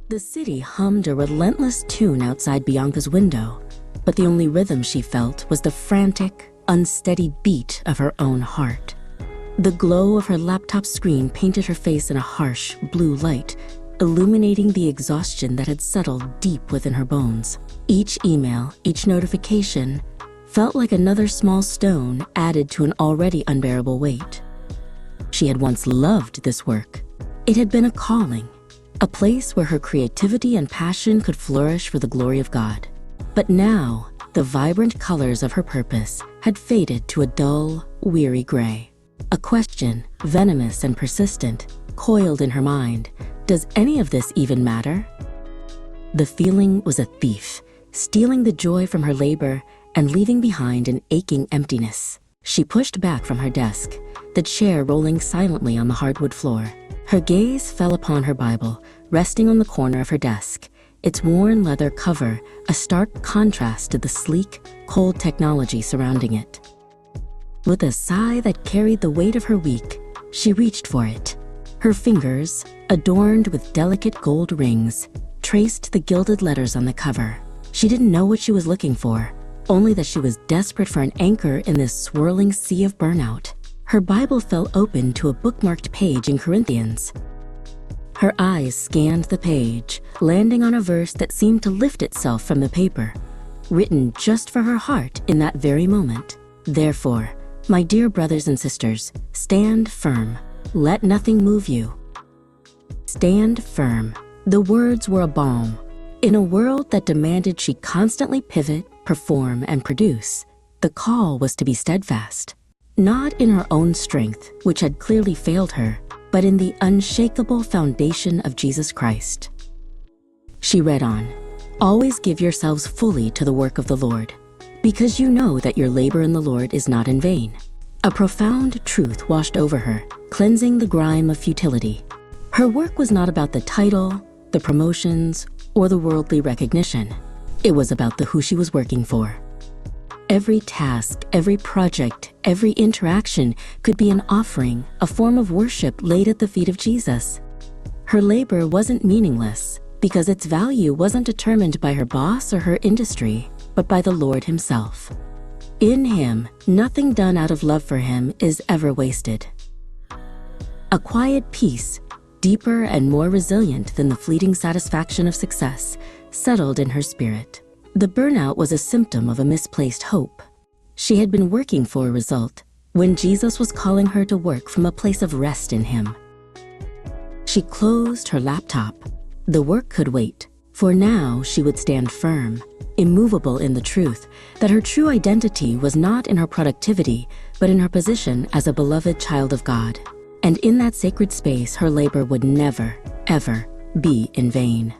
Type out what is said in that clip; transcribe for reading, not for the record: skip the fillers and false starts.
The city hummed a relentless tune outside Bianca's window, but the only rhythm she felt was the frantic, unsteady beat of her own heart. The glow of her laptop screen painted her face in a harsh, blue light, illuminating the exhaustion that had settled deep within her bones. Each email, each notification, felt like another small stone added to an already unbearable weight. She had once loved this work. It had been a calling, a place where her creativity and passion could flourish for the glory of God. But now, the vibrant colors of her purpose had faded to a dull, weary gray. A question, venomous and persistent, coiled in her mind. Does any of this even matter? The feeling was a thief, stealing the joy from her labor and leaving behind an aching emptiness. She pushed back from her desk, the chair rolling silently on the hardwood floor. Her gaze fell upon her Bible, resting on the corner of her desk, its worn leather cover a stark contrast to the sleek, cold technology surrounding it. With a sigh that carried the weight of her week, she reached for it. Her fingers, adorned with delicate gold rings, traced the gilded letters on the cover. She didn't know what she was looking for, only that she was desperate for an anchor in this swirling sea of burnout. Her Bible fell open to a bookmarked page in Corinthians. Her eyes scanned the page, landing on a verse that seemed to lift itself from the paper, written just for her heart in that very moment. Therefore, my dear brothers and sisters, stand firm. Let nothing move you. Stand firm. The words were a balm. In a world that demanded she constantly pivot, perform, and produce, the call was to be steadfast. Not in her own strength, which had clearly failed her, but in the unshakable foundation of Jesus Christ. She read on, "Always give yourselves fully to the work of the Lord, because you know that your labor in the Lord is not in vain." A profound truth washed over her, cleansing the grime of futility. Her work was not about the title, the promotions, or the worldly recognition. It was about the who she was working for. Every task, every project, every interaction could be an offering, a form of worship laid at the feet of Jesus. Her labor wasn't meaningless because its value wasn't determined by her boss or her industry, but by the Lord himself. In him, nothing done out of love for him is ever wasted. A quiet peace, deeper and more resilient than the fleeting satisfaction of success, settled in her spirit. The burnout was a symptom of a misplaced hope. She had been working for a result when Jesus was calling her to work from a place of rest in him. She closed her laptop. The work could wait, for now she would stand firm, immovable in the truth that her true identity was not in her productivity, but in her position as a beloved child of God. And in that sacred space, her labor would never, ever be in vain.